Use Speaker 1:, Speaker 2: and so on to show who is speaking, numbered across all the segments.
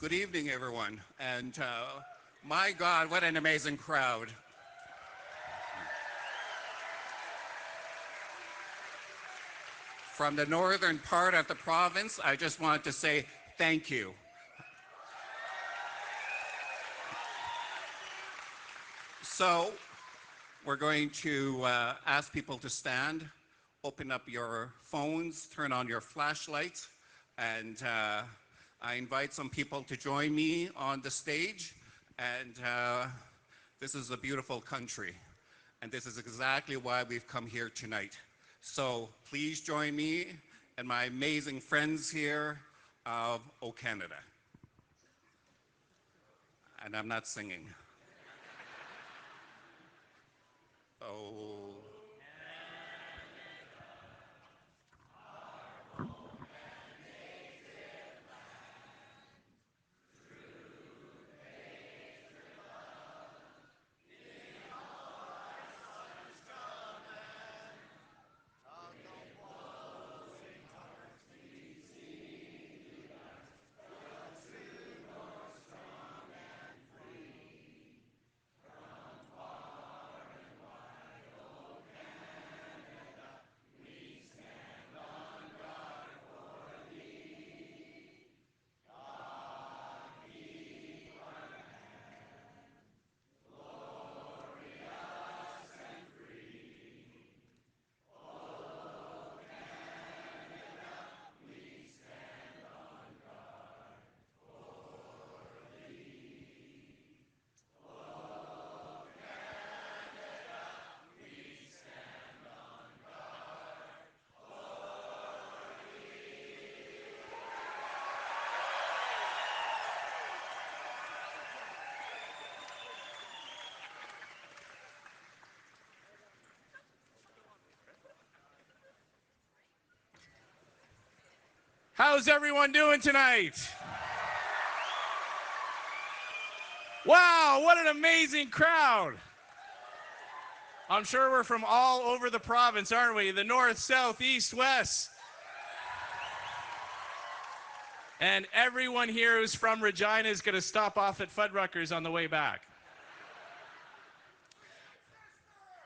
Speaker 1: Good evening, everyone. And my God, what an amazing crowd. From the northern part of the province, I just want to say thank you. So we're going to ask people to stand, open up your phones, turn on your flashlights, and I invite some people to join me on the stage. And this is a beautiful country, and this is exactly why we've come here tonight. So please join me and my amazing friends here of O Canada. And I'm not singing. Oh.
Speaker 2: How's everyone doing tonight? Wow, what an amazing crowd. I'm sure we're from all over the province, aren't we? The north, south, east, west. And everyone here who's from Regina is going to stop off at Fuddruckers on the way back.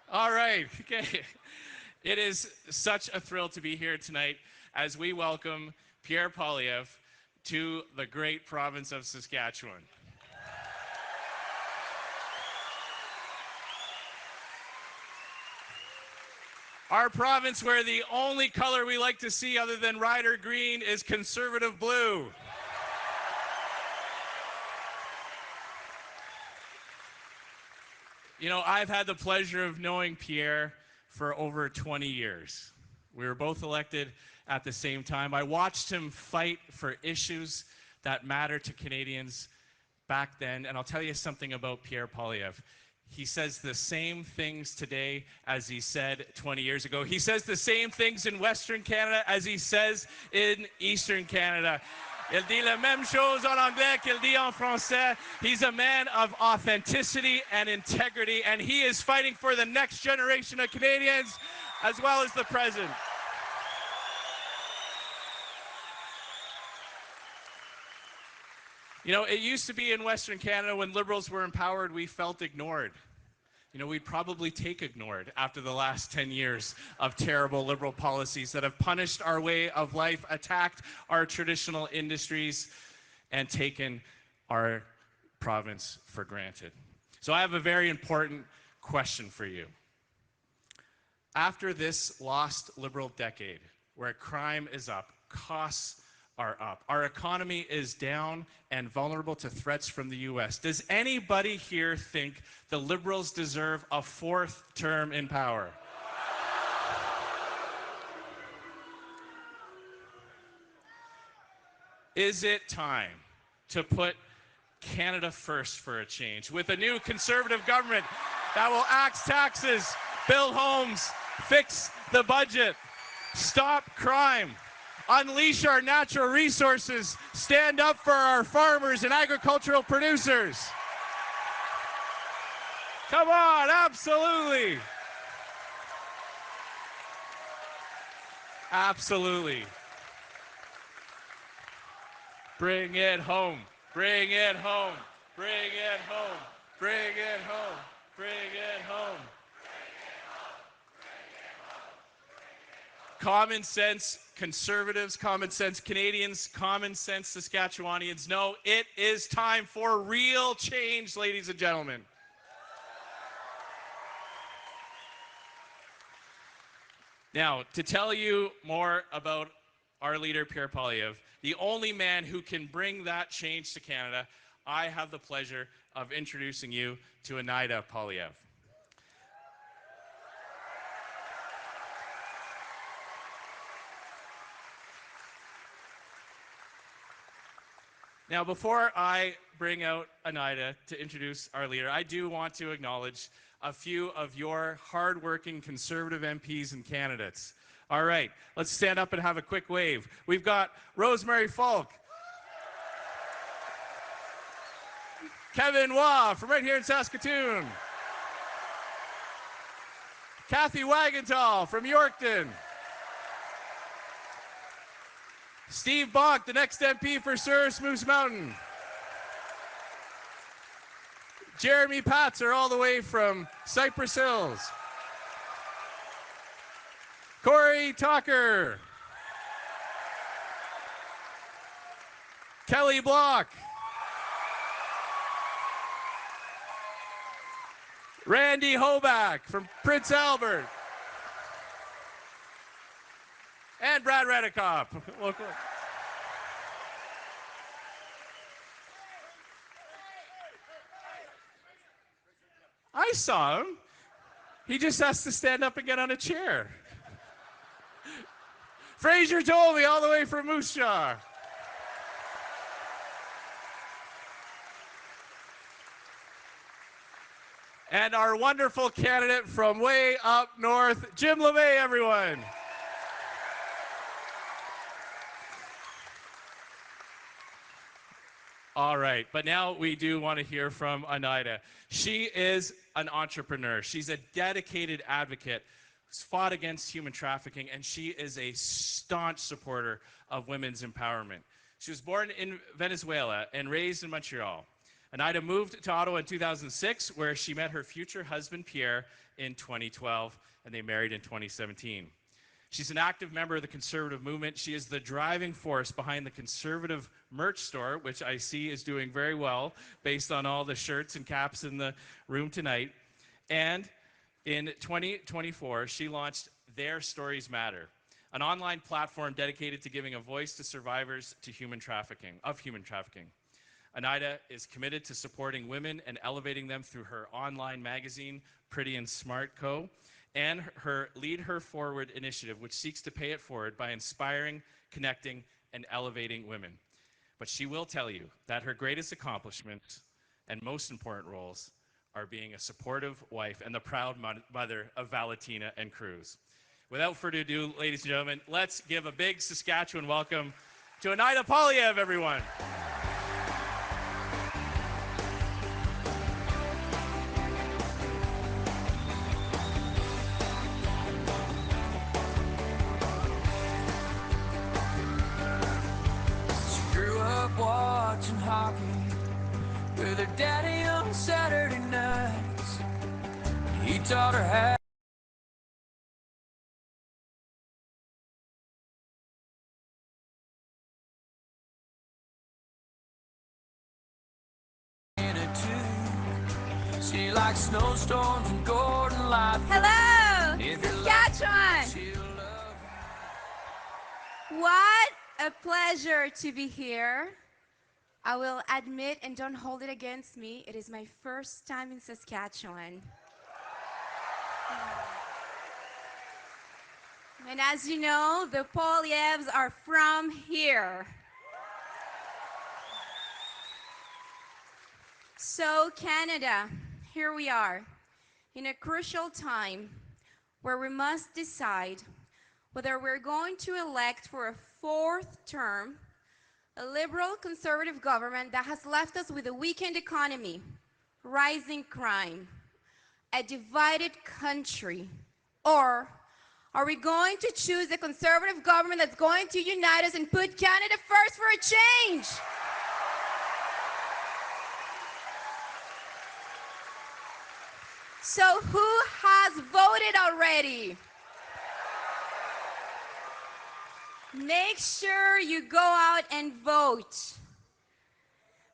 Speaker 2: All right, okay. It is such a thrill to be here tonight as we welcome Pierre Poilievre to the great province of Saskatchewan. Our province where the only color we like to see other than Rider Green is conservative blue. You know, I've had the pleasure of knowing Pierre for over 20 years. We were both elected at the same time. I watched him fight for issues that matter to Canadians back then. And I'll tell you something about Pierre Poilievre. He says the same things today as he said 20 years ago. He says the same things in Western Canada as he says in Eastern Canada. Il dit la même chose en anglais qu'il dit en français. He's a man of authenticity and integrity, and he is fighting for the next generation of Canadians as well as the present. You know, it used to be in Western Canada when Liberals were empowered, we felt ignored. You know, we'd probably take ignored after the last 10 years of terrible Liberal policies that have punished our way of life, attacked our traditional industries, and taken our province for granted. So I have a very important question for you. After this lost Liberal decade, where crime is up, costs are up, our economy is down and vulnerable to threats from the U.S. Does anybody here think the Liberals deserve a fourth term in power? Is it time to put Canada first for a change with a new Conservative government that will axe taxes, build homes, fix the budget, stop crime, unleash our natural resources, stand up for our farmers and agricultural producers? Come on, absolutely. Absolutely. Bring it home. Bring it home. Bring it home. Bring it home. Bring it home. Common sense conservatives, common sense Canadians, common sense Saskatchewanians know it is time for real change, ladies and gentlemen. Now, to tell you more about our leader, Pierre Poilievre, the only man who can bring that change to Canada, I have the pleasure of introducing you to Anaida Poilievre. Now, before I bring out Anaida to introduce our leader, I do want to acknowledge a few of your hardworking Conservative MPs and candidates. All right, let's stand up and have a quick wave. We've got Rosemary Falk, Kevin Waugh from right here in Saskatoon, Kathy Wagenthal from Yorkton, Steve Bonk, the next MP for Souris Moose Mountain, Jeremy Patzer all the way from Cypress Hills, Corey Tucker, Kelly Block, Randy Hoback from Prince Albert, and Brad Redekop. I saw him. He just has to stand up and get on a chair. Fraser told me all the way from Moose Jaw. And our wonderful candidate from way up north, Jim LeMay, everyone. All right, but now we do want to hear from Anaida. She is an entrepreneur. She's a dedicated advocate who's fought against human trafficking, and she is a staunch supporter of women's empowerment. She was born in Venezuela and raised in Montreal. Anaida moved to Ottawa in 2006, where she met her future husband, Pierre, in 2012, and they married in 2017. She's an active member of the Conservative movement. She is the driving force behind the Conservative merch store, which I see is doing very well based on all the shirts and caps in the room tonight. And in 2024, she launched Their Stories Matter, an online platform dedicated to giving a voice to survivors of human trafficking. Anaida is committed to supporting women and elevating them through her online magazine, Pretty and Smart Co., and her Lead Her Forward initiative, which seeks to pay it forward by inspiring, connecting, and elevating women. But she will tell you that her greatest accomplishments and most important roles are being a supportive wife and the proud mother of Valentina and Cruz. Without further ado, ladies and gentlemen, let's give a big Saskatchewan welcome to Anaida Poilievre, everyone.
Speaker 3: Watching hockey with her daddy on Saturday nights. He taught her how in it too. She likes snowstorms and Gordon Lightfoot.
Speaker 4: Hello, Saskatchewan. What a pleasure to be here. I will admit, and don't hold it against me, it is my first time in Saskatchewan. And as you know, the Poilievres are from here. So Canada, here we are, in a crucial time where we must decide whether we're going to elect for a fourth term a liberal conservative government that has left us with a weakened economy, rising crime, a divided country, or are we going to choose a conservative government that's going to unite us and put Canada first for a change? So who has voted already? Make sure you go out and vote.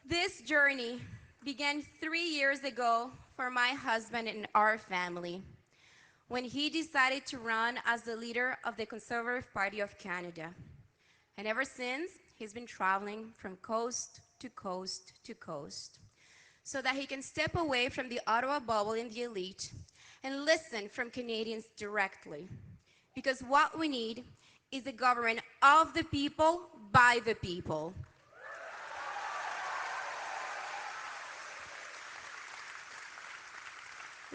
Speaker 4: This journey began 3 years ago for my husband and our family when he decided to run as the leader of the Conservative Party of Canada. And ever since, he's been traveling from coast to coast to coast so that he can step away from the Ottawa bubble in the elite and listen from Canadians directly. Because what we need is a government of the people, by the people.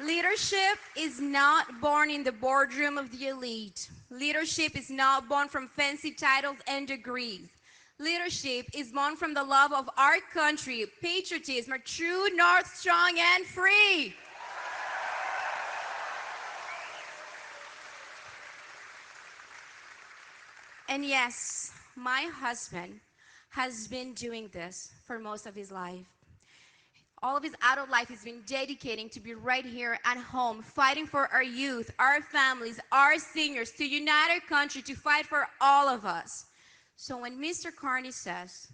Speaker 4: Leadership is not born in the boardroom of the elite. Leadership is not born from fancy titles and degrees. Leadership is born from the love of our country, patriotism, a true north, strong and free. And yes, my husband has been doing this for most of his life. All of his adult life he's been dedicating to be right here at home, fighting for our youth, our families, our seniors, to unite our country, to fight for all of us. So when Mr. Carney says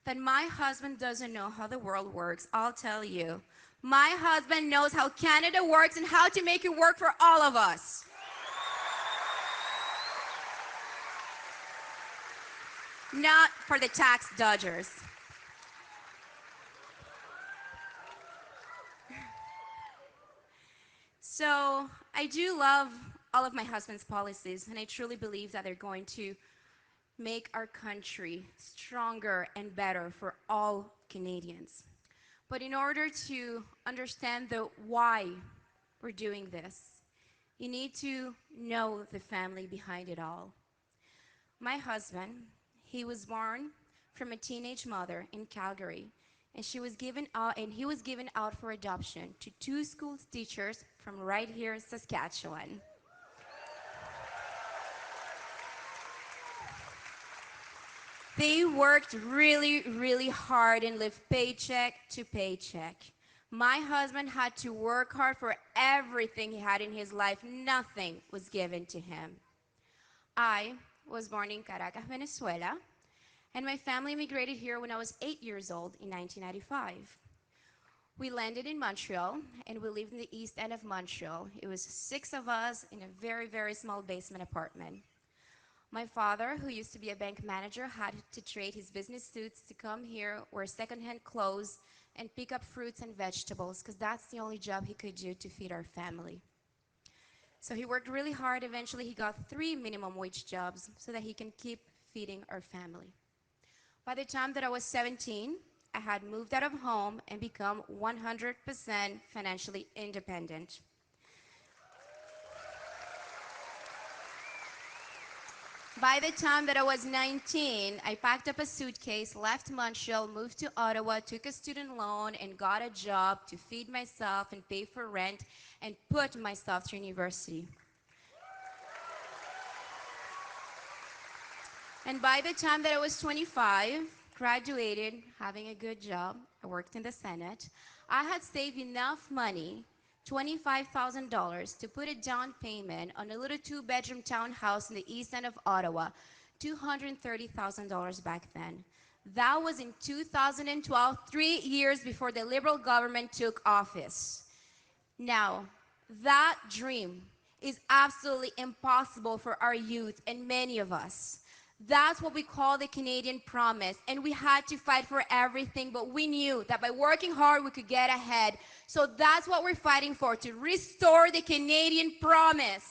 Speaker 4: that my husband doesn't know how the world works, I'll tell you, my husband knows how Canada works and how to make it work for all of us. Not for the tax dodgers. So I do love all of my husband's policies, and I truly believe that they're going to make our country stronger and better for all Canadians. But in order to understand the why we're doing this, you need to know the family behind it all. My husband, he was born from a teenage mother in Calgary, and he was given out for adoption to 2 school teachers from right here in Saskatchewan. They worked really, really hard and lived paycheck to paycheck. My husband had to work hard for everything he had in his life. Nothing was given to him. I was born in Caracas, Venezuela, and my family immigrated here when I was 8 years old in 1995. We landed in Montreal, and we lived in the east end of Montreal. It was 6 of us in a very, very small basement apartment. My father, who used to be a bank manager, had to trade his business suits to come here, wear secondhand clothes, and pick up fruits and vegetables, because that's the only job he could do to feed our family. So he worked really hard. Eventually, he got 3 minimum wage jobs so that he can keep feeding our family. By the time that I was 17, I had moved out of home and become 100% financially independent. By the time that I was 19, I packed up a suitcase, left Montreal, moved to Ottawa, took a student loan, and got a job to feed myself and pay for rent and put myself through university. And by the time that I was 25, graduated, having a good job, I worked in the Senate, I had saved enough money, $25,000, to put a down payment on a little 2-bedroom townhouse in the east end of Ottawa, $230,000 back then. That was in 2012, 3 years before the Liberal government took office. Now, that dream is absolutely impossible for our youth and many of us. That's what we call the Canadian promise, and we had to fight for everything, but we knew that by working hard we could get ahead. So that's what we're fighting for, to restore the Canadian promise.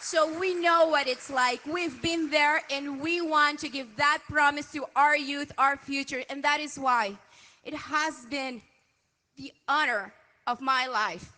Speaker 4: So we know what it's like. We've been there, and we want to give that promise to our youth, our future, and that is why it has been the honor of my life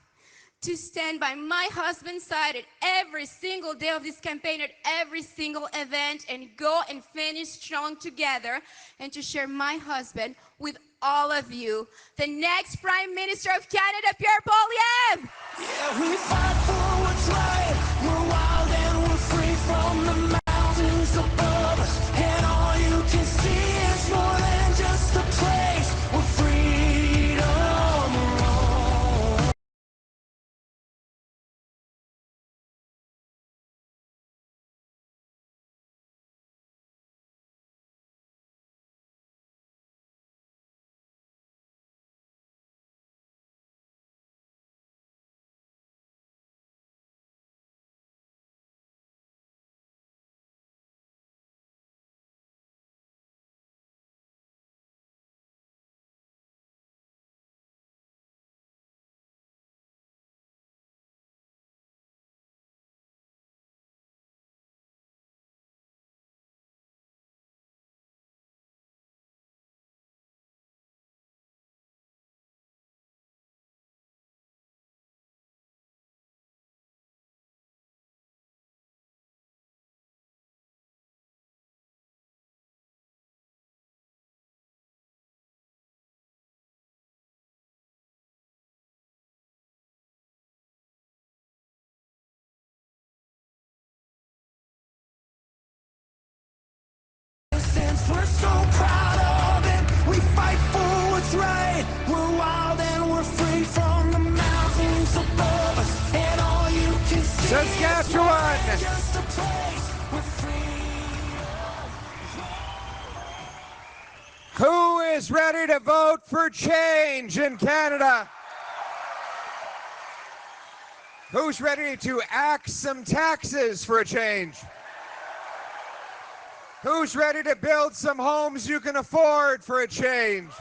Speaker 4: to stand by my husband's side at every single day of this campaign, at every single event, and go and finish strong together, and to share my husband with all of you, the next Prime Minister of Canada, Pierre Poilievre.
Speaker 3: Yeah, we fight for what's right. We're wild and we're free from the mountains above us. And all you can see is more than just a place. resistance, we're so proud of it. We fight for what's right. We're wild and we're free from the mountains above us. And all you can see
Speaker 5: Saskatchewan.
Speaker 3: is just a place we're free.
Speaker 5: Who is ready to vote for change in Canada? Who's ready to axe some taxes for a change? Who's ready to build some homes you can afford for a change?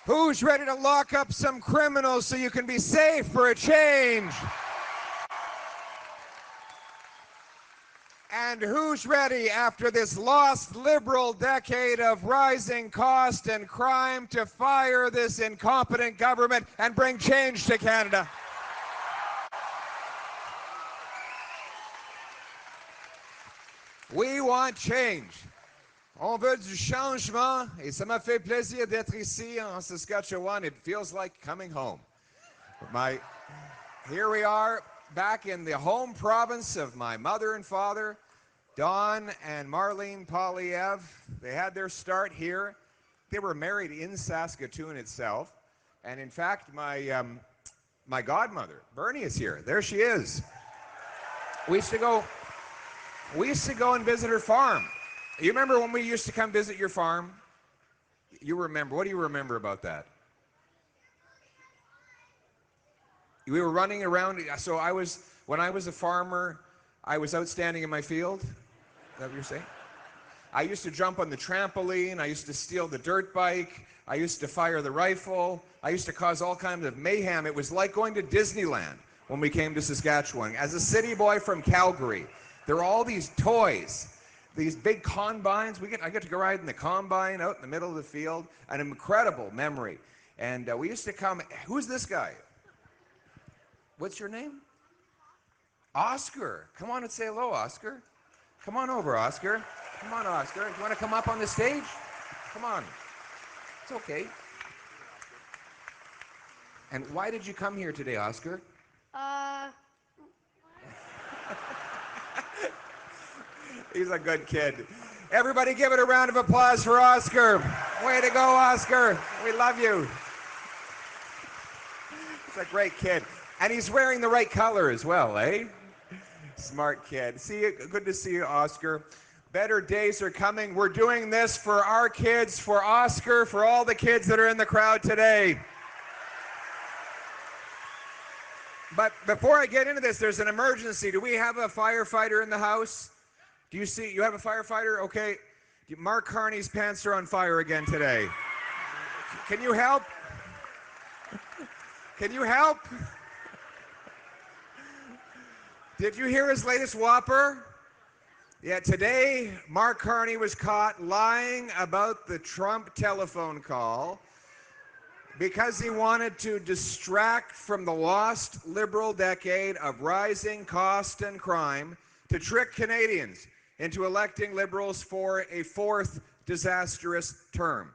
Speaker 5: Who's ready to lock up some criminals so you can be safe for a change? And who's ready after this lost Liberal decade of rising cost and crime to fire this incompetent government and bring change to Canada? We want change. On veut du changement, et ça m'a fait plaisir d'être ici en Saskatchewan. It feels like coming home. Here we are, back in the home province of my mother and father, Don and Marlene Poilievre. They had their start here. They were married in Saskatoon itself. And in fact, my godmother, Bernie, is here. There she is. We used to go and visit her farm. You remember when we used to come visit your farm? You remember. What do you remember about that? We were running around. So when I was a farmer, I was out standing in my field. Is that what you're saying? I used to jump on the trampoline. I used to steal the dirt bike. I used to fire the rifle. I used to cause all kinds of mayhem. It was like going to Disneyland when we came to Saskatchewan. As a city boy from Calgary, there were all these toys, these big combines. I get to go ride in the combine out in the middle of the field. An incredible memory. And we used to come. Who's this guy? What's your name? Oscar. Come on and say hello, Oscar. Come on over, Oscar. Come on, Oscar. You want to come up on the stage? Come on. It's okay. And why did you come here today, Oscar? He's a good kid. Everybody give it a round of applause for Oscar. Way to go, Oscar. We love you. He's a great kid. And he's wearing the right color as well, eh? Smart kid. See you. Good to see you, Oscar. Better days are coming. We're doing this for our kids, for Oscar, for all the kids that are in the crowd today. But before I get into this, there's an emergency. Do we have a firefighter in the house? Do you see? You have a firefighter? Okay. Mark Carney's pants are on fire again today. Can you help? Can you help? Did you hear his latest whopper? Yeah, today, Mark Carney was caught lying about the Trump telephone call because he wanted to distract from the lost Liberal decade of rising cost and crime to trick Canadians into electing Liberals for a fourth disastrous term.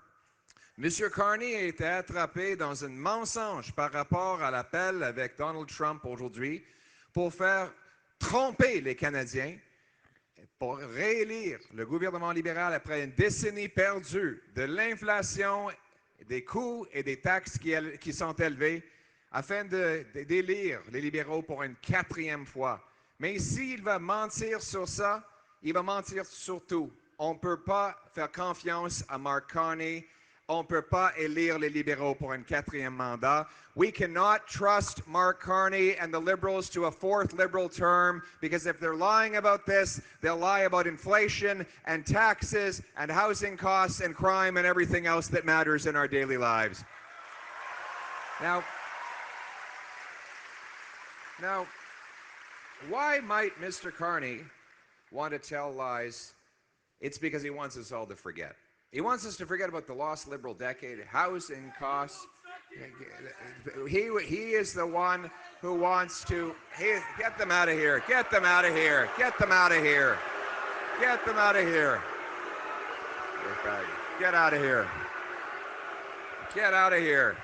Speaker 5: Monsieur Carney a été attrapé dans un mensonge par rapport à l'appel avec Donald Trump aujourd'hui pour faire tromper les Canadiens, pour réélire le gouvernement libéral après une décennie perdue de l'inflation, des coûts et des taxes qui sont élevés, afin d'élire les libéraux pour une quatrième fois. Mais s'il va mentir sur ça, il va mentir sur tout. On ne peut pas faire confiance à Mark Carney. On ne peut pas élire les libéraux pour un quatrième mandat. We cannot trust Mark Carney and the Liberals to a fourth Liberal term, because if they're lying about this, they'll lie about inflation and taxes and housing costs and crime and everything else that matters in our daily lives. Now, why might Mr. Carney want to tell lies? It's because he wants us all to forget. He wants us to forget about the lost Liberal decade, housing costs. He is the one who wants to get them out of here. Get them out of here. Get them out of here. Get them out of here. Get out of here. Get out of here.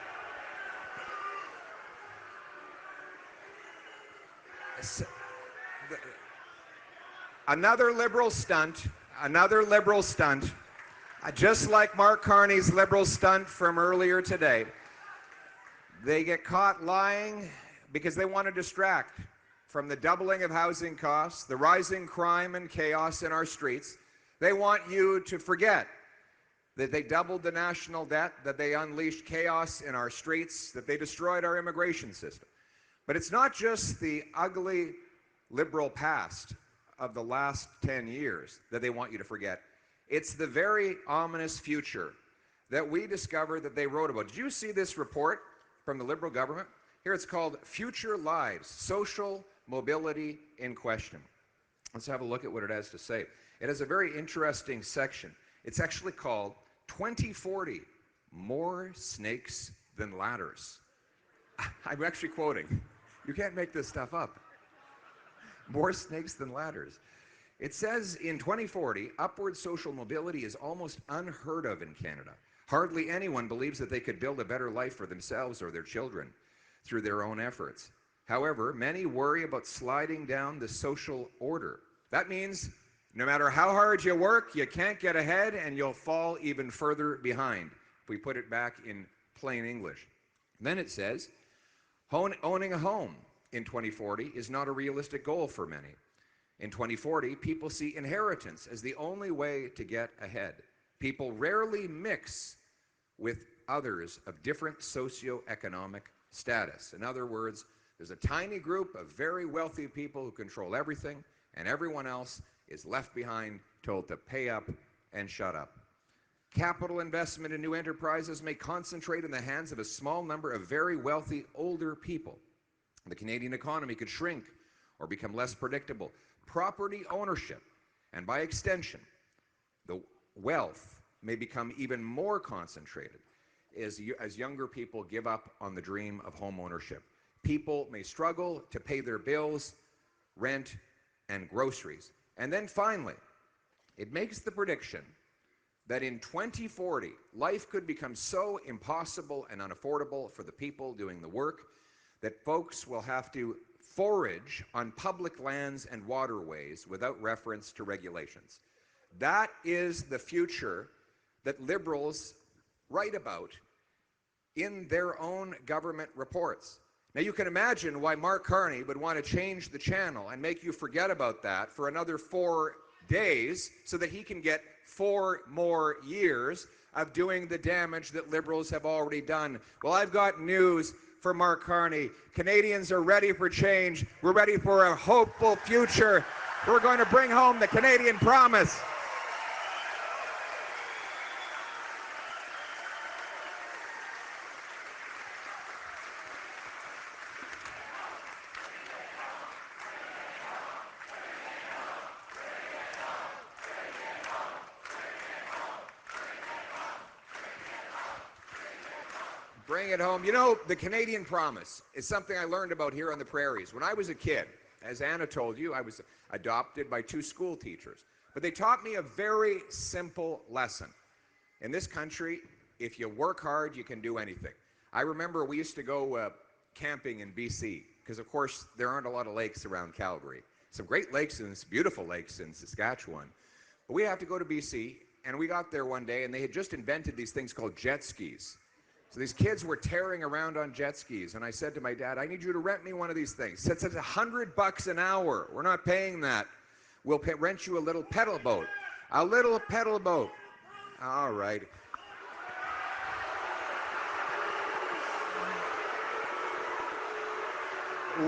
Speaker 5: Another Liberal stunt Another Liberal stunt, just like Mark Carney's Liberal stunt from earlier today. They get caught lying because they want to distract from the doubling of housing costs, the rising crime and chaos in our streets. They want you to forget that they doubled the national debt, that they unleashed chaos in our streets, that they destroyed our immigration system. But it's not just the ugly Liberal past of the last 10 years that they want you to forget. It's the very ominous future that we discovered that they wrote about. Did you see this report from the Liberal government? Here it's called Future Lives, Social Mobility in Question. Let's have a look at what it has to say. It has a very interesting section. It's actually called 2040, More Snakes Than Ladders. I'm actually quoting. You can't make this stuff up. More snakes than ladders. It says in 2040, upward social mobility is almost unheard of in Canada. Hardly anyone believes that they could build a better life for themselves or their children through their own efforts. However, many worry about sliding down the social order. That means no matter how hard you work, you can't get ahead and you'll fall even further behind, if we put it back in plain English. Then it says, owning a home in 2040 is not a realistic goal for many. In 2040, people see inheritance as the only way to get ahead. People rarely mix with others of different socioeconomic status. In other words, there's a tiny group of very wealthy people who control everything, and everyone else is left behind, told to pay up and shut up. Capital investment in new enterprises may concentrate in the hands of a small number of very wealthy older people. The Canadian economy could shrink or become less predictable. Property ownership, and by extension, the wealth may become even more concentrated as younger people give up on the dream of home ownership. People may struggle to pay their bills, rent, and groceries. And then finally, it makes the prediction that in 2040, life could become so impossible and unaffordable for the people doing the work that folks will have to forage on public lands and waterways without reference to regulations. That is the future that Liberals write about in their own government reports. Now you can imagine why Mark Carney would want to change the channel and make you forget about that for another 4 days so that he can get 4 more years of doing the damage that Liberals have already done. Well, I've got news for Mark Carney. Canadians are ready for change. We're ready for a hopeful future. We're going to bring home the Canadian promise. Bring it home. You know, the Canadian promise is something I learned about here on the prairies. When I was a kid, as Anna told you, I was adopted by 2 school teachers. But they taught me a very simple lesson. In this country, if you work hard, you can do anything. I remember we used to go camping in BC, because of course there aren't a lot of lakes around Calgary. Some great lakes and beautiful lakes in Saskatchewan. But we have to go to BC, and we got there one day, and they had just invented these things called jet skis. So these kids were tearing around on jet skis, and I said to my dad, I need you to rent me one of these things. He said, it's $100 an hour. We're not paying that. We'll rent you a little pedal boat. A little pedal boat. All right.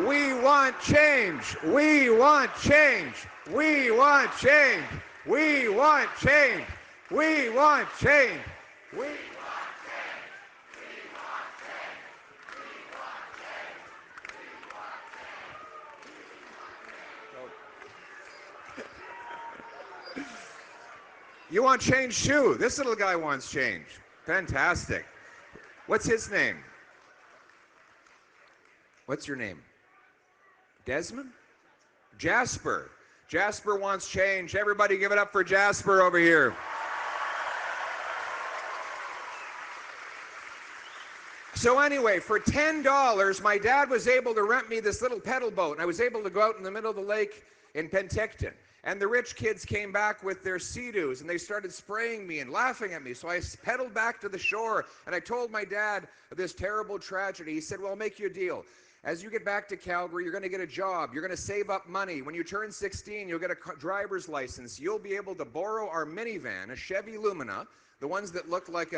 Speaker 5: We want change. We want change. We want change. We want change. We want change. We You want change too. This little guy wants change. Fantastic. What's his name? What's your name? Desmond? Jasper. Jasper wants change. Everybody give it up for Jasper over here. So anyway, for $10, my dad was able to rent me this little pedal boat, and I was able to go out in the middle of the lake in Penticton. And the rich kids came back with their Sea-Doos, and they started spraying me and laughing at me. So I pedaled back to the shore, and I told my dad of this terrible tragedy. He said, well, I'll make you a deal. As you get back to Calgary, you're going to get a job. You're going to save up money. When you turn 16, you'll get a driver's license. You'll be able to borrow our minivan, a Chevy Lumina, the ones that look like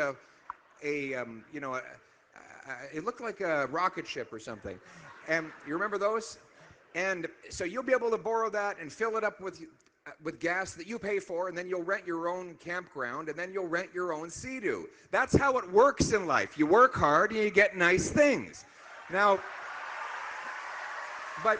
Speaker 5: it looked like a rocket ship or something. And you remember those? And so you'll be able to borrow that and fill it up with gas that you pay for, and then you'll rent your own campground, and then you'll rent your own Sea-Doo. That's how it works in life. You work hard and you get nice things. Now, but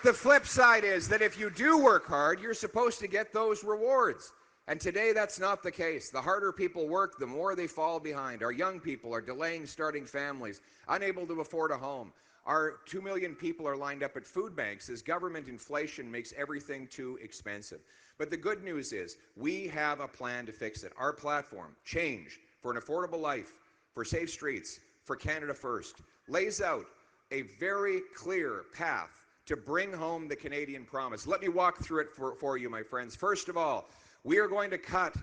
Speaker 5: the flip side is that if you do work hard, you're supposed to get those rewards. And today that's not the case. The harder people work, the more they fall behind. Our young people are delaying starting families, unable to afford a home. Our 2 million people are lined up at food banks as government inflation makes everything too expensive. But the good news is we have a plan to fix it. Our platform, Change for an Affordable Life, for Safe Streets, for Canada First, lays out a very clear path to bring home the Canadian promise. Let me walk through it for you, my friends. First of all, we are going to cut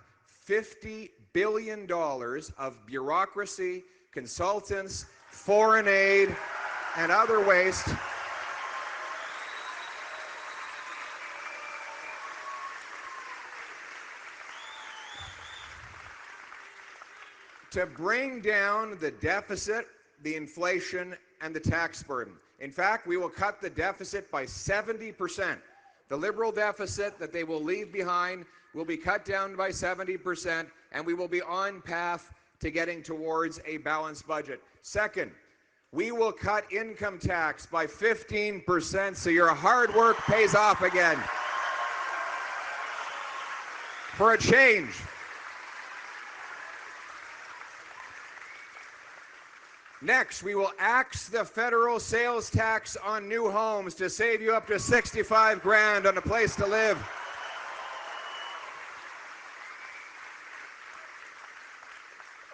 Speaker 5: $50 billion of bureaucracy, consultants, foreign aid, and other waste. To bring down the deficit, the inflation, and the tax burden. In fact, we will cut the deficit by 70%. The Liberal deficit that they will leave behind will be cut down by 70%, and we will be on path to getting towards a balanced budget. Second, we will cut income tax by 15% so your hard work pays off again. For a change. Next, we will axe the federal sales tax on new homes to save you up to $65,000 on a place to live.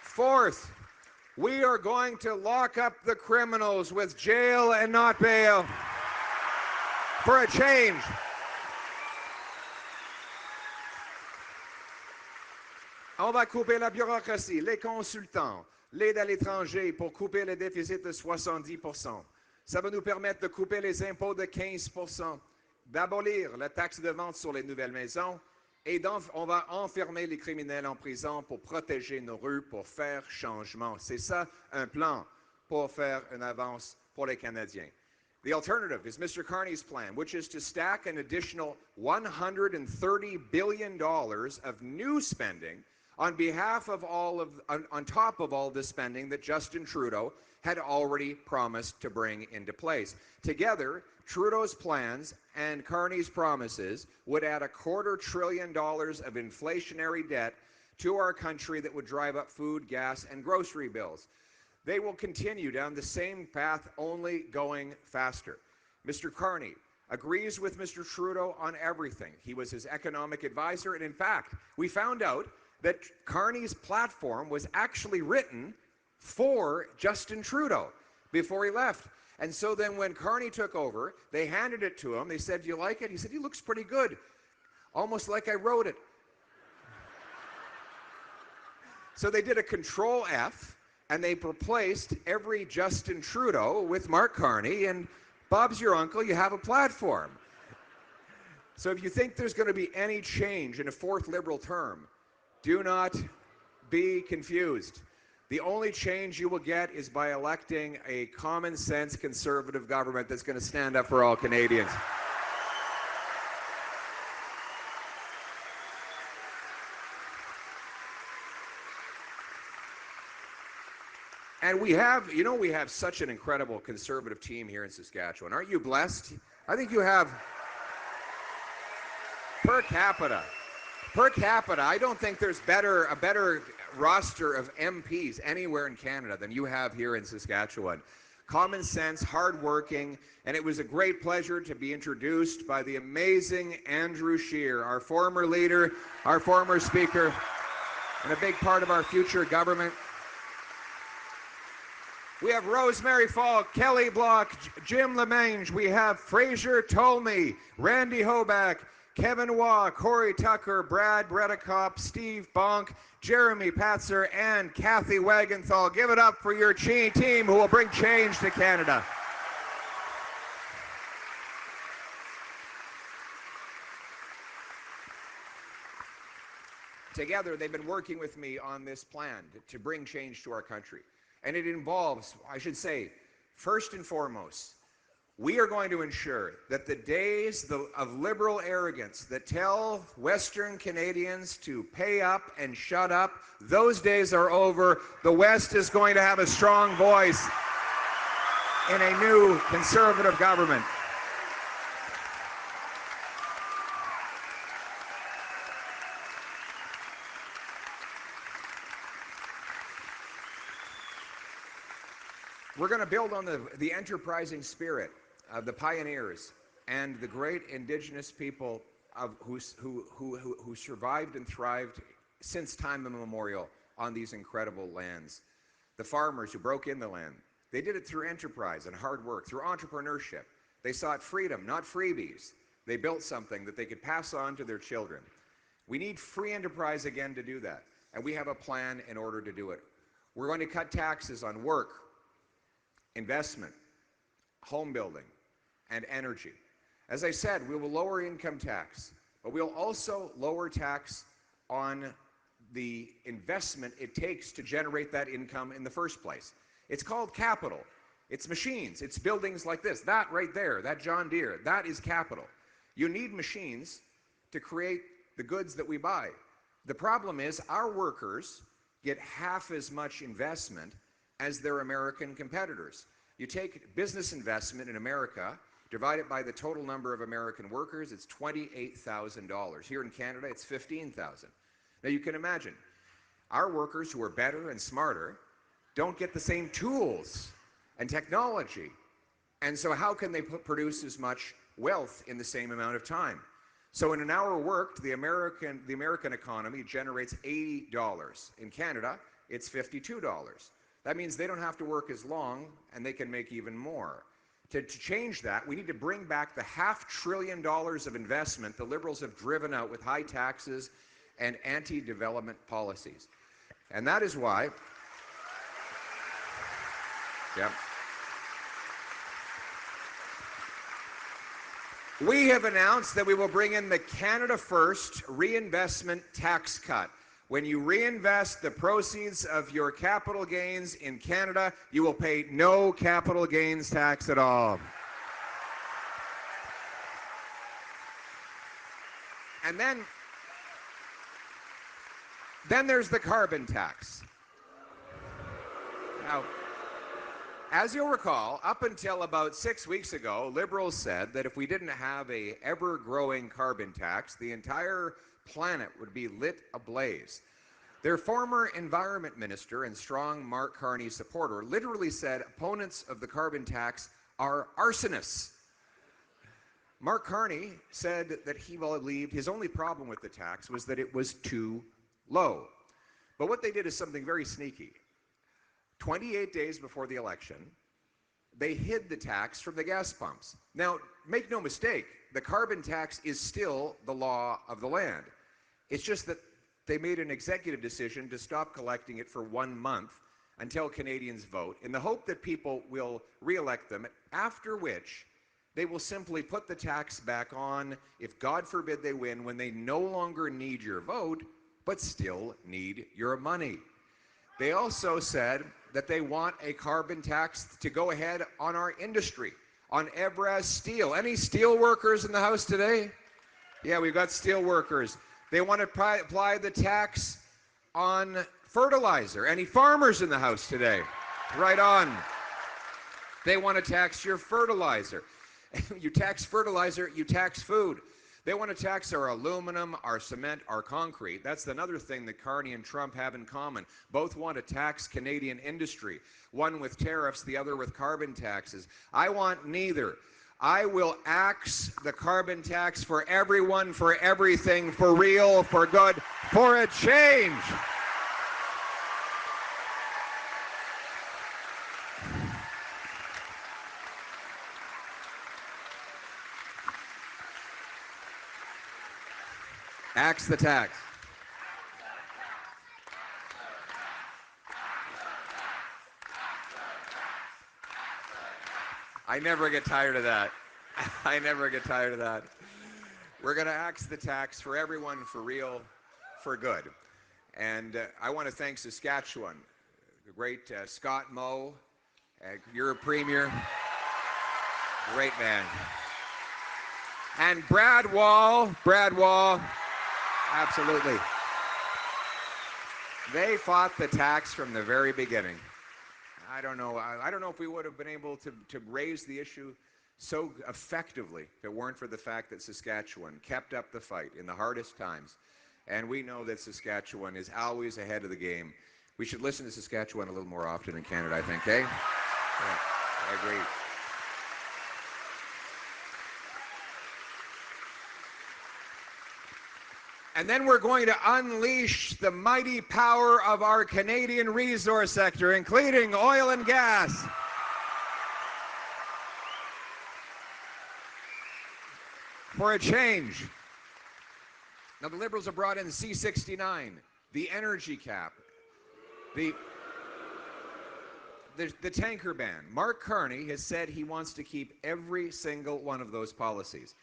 Speaker 5: Fourth, we are going to lock up the criminals with jail and not bail. For a change. On va couper la bureaucratie, les consultants, l'aide à l'étranger pour couper le déficit de 70%. Ça va nous permettre de couper les impôts de 15%, d'abolir la taxe de vente sur les nouvelles maisons, et donc on va enfermer les criminels en prison pour protéger nos rues, pour faire changement. C'est ça un plan pour faire une avance pour les Canadiens. The alternative is Mr. Carney's plan, which is to stack an additional $130 billion of new spending on behalf of on top of all the spending that Justin Trudeau had already promised to bring into place. Together, Trudeau's plans and Carney's promises would add $250 billion of inflationary debt to our country that would drive up food, gas, and grocery bills. They will continue down the same path, only going faster. Mr. Carney agrees with Mr. Trudeau on everything. He was his economic advisor, and in fact, we found out that Carney's platform was actually written for Justin Trudeau before he left. And so then when Carney took over, they handed it to him. They said, do you like it? He said, he looks pretty good. Almost like I wrote it. So they did a Control F, and they replaced every Justin Trudeau with Mark Carney, and Bob's your uncle, you have a platform. So if you think there's going to be any change in a fourth Liberal term, do not be confused. The only change you will get is by electing a common sense conservative government that's going to stand up for all Canadians. And we have such an incredible conservative team here in Saskatchewan. Aren't you blessed? I think you have per capita, I don't think there's a better roster of MPs anywhere in Canada than you have here in Saskatchewan. Common sense, hardworking, and it was a great pleasure to be introduced by the amazing Andrew Scheer, our former leader, our former speaker, and a big part of our future government. We have Rosemary Falk, Kelly Block, Jim Lemange. We have Fraser Tolmie, Randy Hoback, Kevin Waugh, Corey Tucker, Brad Bredikop, Steve Bonk, Jeremy Patzer, and Kathy Wagenthal. Give it up for your team who will bring change to Canada. Together, they've been working with me on this plan to bring change to our country. And it involves, I should say, first and foremost, we are going to ensure that the days of liberal arrogance that tell Western Canadians to pay up and shut up, those days are over. The West is going to have a strong voice in a new Conservative government. We're going to build on the enterprising spirit of the pioneers and the great Indigenous people who survived and thrived since time immemorial on these incredible lands. The farmers who broke in the land, they did it through enterprise and hard work, through entrepreneurship. They sought freedom, not freebies. They built something that they could pass on to their children. We need free enterprise again to do that, and we have a plan in order to do it. We're going to cut taxes on work, investment, home building, and energy. As I said, we will lower income tax, but we'll also lower tax on the investment it takes to generate that income in the first place. It's called capital. It's machines. It's buildings like this. That right there, that John Deere, that is capital. You need machines to create the goods that we buy. The problem is our workers get half as much investment as their American competitors. You take business investment in America, divide it by the total number of American workers, it's $28,000. Here in Canada, it's $15,000. Now you can imagine, our workers who are better and smarter don't get the same tools and technology. And so how can they produce as much wealth in the same amount of time? So in an hour worked, the American economy generates $80. In Canada, it's $52. That means they don't have to work as long and they can make even more. To change that, we need to bring back the $500 billion of investment the Liberals have driven out with high taxes and anti-development policies. And that is why, we have announced that we will bring in the Canada First reinvestment tax cut. When you reinvest the proceeds of your capital gains in Canada, you will pay no capital gains tax at all. And then there's the carbon tax. Now, as you'll recall, up until about 6 weeks ago, Liberals said that if we didn't have an ever-growing carbon tax, the entire planet would be lit ablaze. Their former environment minister and strong Mark Carney supporter literally said opponents of the carbon tax are arsonists. Mark Carney said that he believed his only problem with the tax was that it was too low. But what they did is something very sneaky. 28 days before the election, they hid the tax from the gas pumps. Now, make no mistake, the carbon tax is still the law of the land. It's just that they made an executive decision to stop collecting it for 1 month until Canadians vote, in the hope that people will re-elect them, after which they will simply put the tax back on if, God forbid, they win, when they no longer need your vote, but still need your money. They also said that they want a carbon tax to go ahead on our industry, on Evraz Steel. Any steel workers in the house today? Yeah, we've got steel workers. They want to apply the tax on fertilizer. Any farmers in the house today? Right on. They want to tax your fertilizer. You tax fertilizer, you tax food. They want to tax our aluminum, our cement, our concrete. That's another thing that Carney and Trump have in common. Both want to tax Canadian industry, one with tariffs, the other with carbon taxes. I want neither. I will axe the carbon tax for everyone, for everything, for real, for good, for a change. Axe the tax. I never get tired of that. I never get tired of that. We're going to axe the tax for everyone, for real, for good. And I want to thank Saskatchewan, the great Scott Moe. You're a premier. Great man. And Brad Wall. Absolutely. They fought the tax from the very beginning. I don't know if we would have been able to raise the issue so effectively if it weren't for the fact that Saskatchewan kept up the fight in the hardest times. And we know that Saskatchewan is always ahead of the game. We should listen to Saskatchewan a little more often in Canada, I think, eh? Yeah, I agree. And then we're going to unleash the mighty power of our Canadian resource sector, including oil and gas. For a change. Now, the Liberals have brought in C-69, the energy cap, the tanker ban. Mark Carney has said he wants to keep every single one of those policies.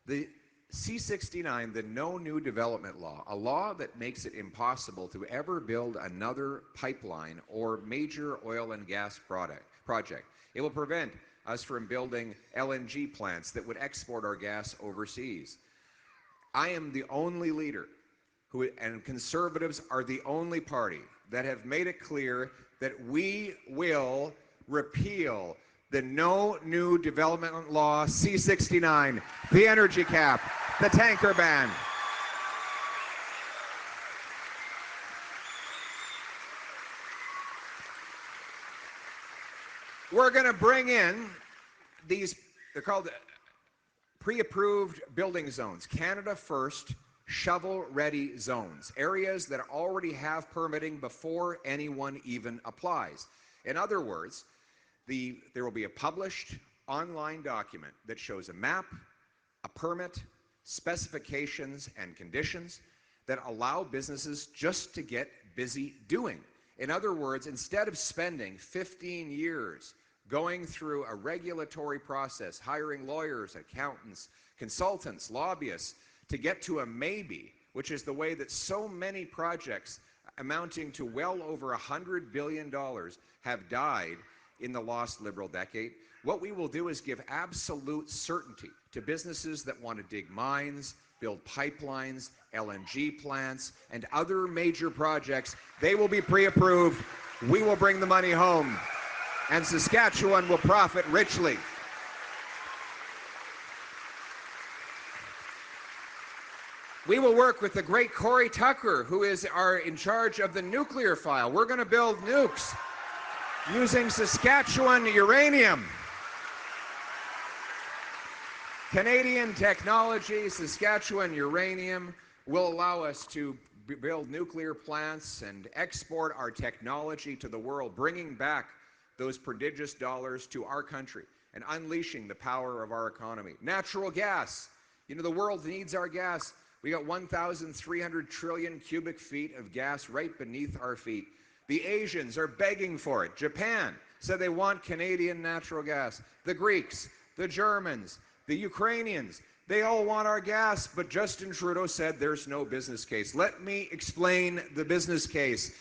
Speaker 5: The C-69, the No New Development Law, a law that makes it impossible to ever build another pipeline or major oil and gas project. It will prevent us from building LNG plants that would export our gas overseas. I am the only leader and Conservatives are the only party that have made it clear that we will repeal the No New Development Law, C-69, the energy cap, the tanker ban. We're going to bring in these, they're called pre-approved building zones, Canada First shovel-ready zones, areas that already have permitting before anyone even applies. In other words, there will be a published online document that shows a map, a permit, specifications, and conditions that allow businesses just to get busy doing. In other words, instead of spending 15 years going through a regulatory process, hiring lawyers, accountants, consultants, lobbyists, to get to a maybe, which is the way that so many projects amounting to well over $100 billion have died in the lost Liberal decade. What we will do is give absolute certainty to businesses that want to dig mines, build pipelines, LNG plants, and other major projects. They will be pre-approved. We will bring the money home, and Saskatchewan will profit richly. We will work with the great Corey Tucker, who is in charge of the nuclear file. We're going to build nukes using Saskatchewan uranium. Canadian technology, Saskatchewan uranium, will allow us to build nuclear plants and export our technology to the world, bringing back those prodigious dollars to our country and unleashing the power of our economy. Natural gas. You know, the world needs our gas. We got 1,300 trillion cubic feet of gas right beneath our feet. The Asians are begging for it. Japan said they want Canadian natural gas. The Greeks, the Germans, the Ukrainians, they all want our gas, but Justin Trudeau said there's no business case. Let me explain the business case.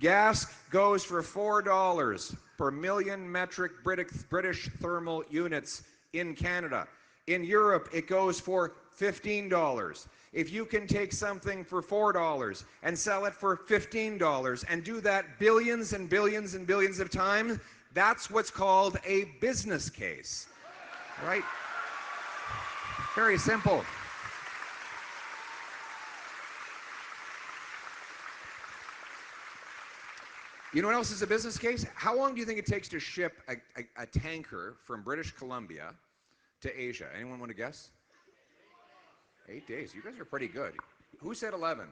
Speaker 5: Gas goes for $4 per million metric British thermal units in Canada. In Europe, it goes for $15. If you can take something for $4 and sell it for $15 and do that billions and billions and billions of times, that's what's called a business case, right? Very simple. You know what else is a business case? How long do you think it takes to ship a tanker from British Columbia to Asia? Anyone want to guess? 8 days. You guys are pretty good. Who said 11?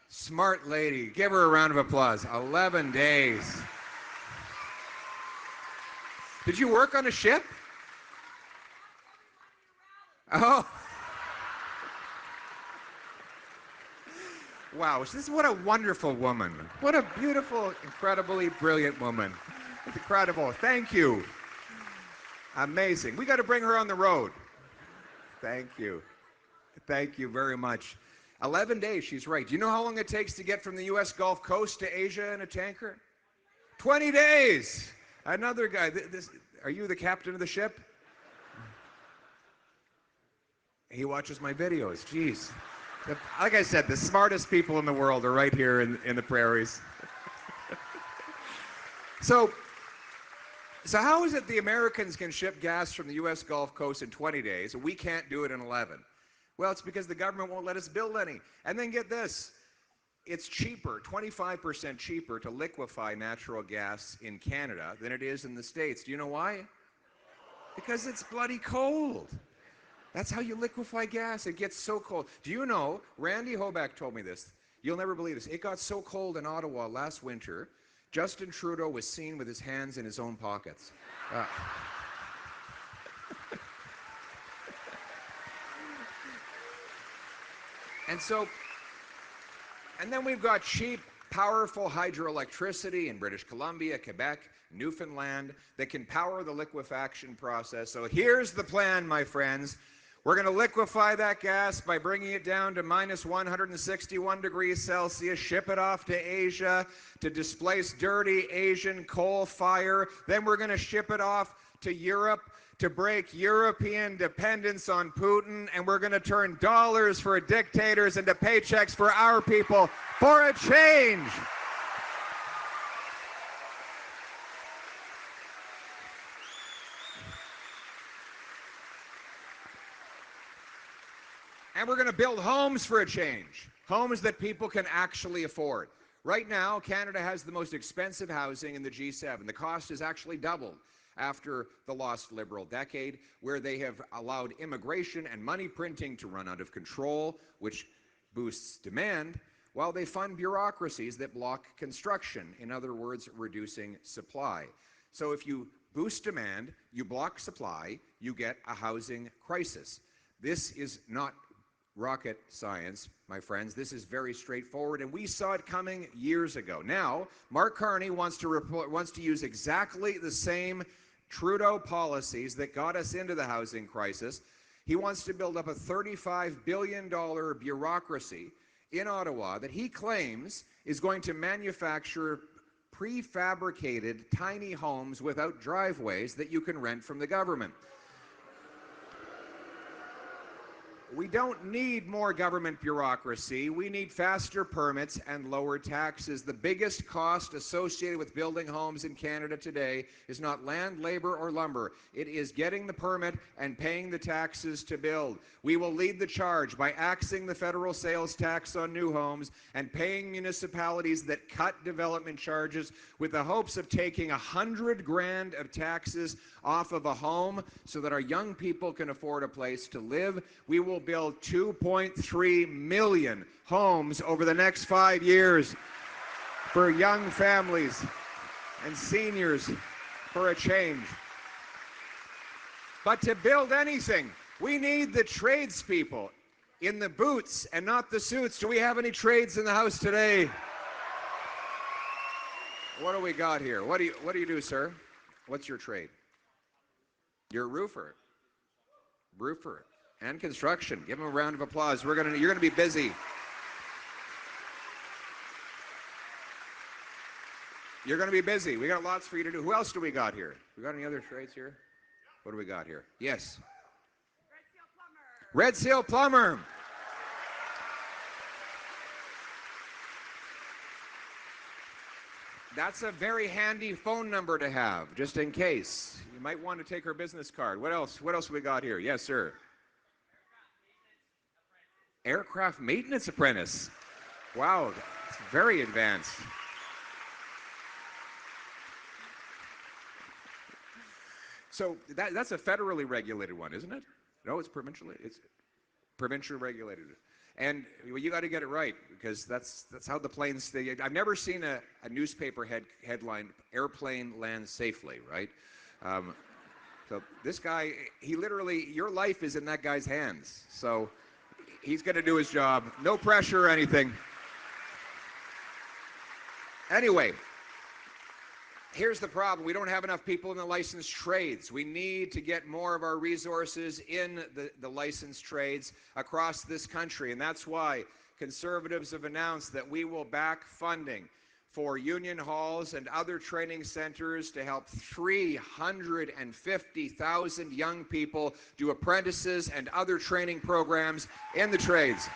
Speaker 5: Smart lady. Give her a round of applause. 11 days. Did you work on a ship? Oh. Wow, what a wonderful woman. What a beautiful, incredibly brilliant woman. It's incredible. Thank you. Amazing. We got to bring her on the road. Thank you. Thank you very much. 11 days, she's right. Do you know how long it takes to get from the U.S. Gulf Coast to Asia in a tanker? 20 days. Another guy. Are you the captain of the ship? He watches my videos. Jeez. Like I said, the smartest people in the world are right here in the prairies. So how is it the Americans can ship gas from the U.S. Gulf Coast in 20 days and we can't do it in 11? Well, it's because the government won't let us build any. And then get this. It's cheaper, 25% cheaper to liquefy natural gas in Canada than it is in the States. Do you know why? Because it's bloody cold. That's how you liquefy gas. It gets so cold. Do you know, Randy Hoback told me this. You'll never believe this. It got so cold in Ottawa last winter, Justin Trudeau was seen with his hands in his own pockets. And then we've got cheap, powerful hydroelectricity in British Columbia, Quebec, Newfoundland that can power the liquefaction process. So here's the plan, my friends. We're going to liquefy that gas by bringing it down to minus 161 degrees Celsius, ship it off to Asia to displace dirty Asian coal fire. Then we're going to ship it off to Europe to break European dependence on Putin, and we're going to turn dollars for dictators into paychecks for our people for a change. And we're going to build homes for a change, homes that people can actually afford. Right now, Canada has the most expensive housing in the G7. The cost has actually doubled after the lost Liberal decade, where they have allowed immigration and money printing to run out of control, which boosts demand, while they fund bureaucracies that block construction, in other words, reducing supply. So if you boost demand, you block supply, you get a housing crisis. This is not rocket science, my friends. This is very straightforward, and we saw it coming years ago. Now, Mark Carney wants to use exactly the same Trudeau policies that got us into the housing crisis. He wants to build up a $35 billion bureaucracy in Ottawa that he claims is going to manufacture prefabricated tiny homes without driveways that you can rent from the government. We don't need more government bureaucracy. We need faster permits and lower taxes. The biggest cost associated with building homes in Canada today is not land, labor, or lumber. It is getting the permit and paying the taxes to build. We will lead the charge by axing the federal sales tax on new homes and paying municipalities that cut development charges with the hopes of taking $100 grand of taxes off of a home so that our young people can afford a place to live. We will build 2.3 million homes over the next 5 years for young families and seniors for a change. But to build anything, we need the tradespeople in the boots and not the suits. Do we have any trades in the house today? What do we got here? What do you do, sir? What's your trade? You're a roofer. Roofer. And construction. Give him a round of applause. You're gonna be busy. You're gonna be busy. We got lots for you to do. Who else do we got here? We got any other trades here? What do we got here? Yes. Red Seal Plumber. That's a very handy phone number to have, just in case. You might want to take her business card. What else? What else we got here? Yes, sir. Aircraft maintenance apprentice. Wow, it's very advanced. So that's a federally regulated one, isn't it? No, it's provincially regulated. And you got to get it right, because that's how the planes. I've never seen a newspaper headline, "Airplane lands safely," right? So this guy, he literally, your life is in that guy's hands. So he's going to do his job. No pressure or anything. Anyway, here's the problem. We don't have enough people in the licensed trades. We need to get more of our resources in the licensed trades across this country. And that's why Conservatives have announced that we will back funding for union halls and other training centers to help 350,000 young people do apprentices and other training programs in the trades.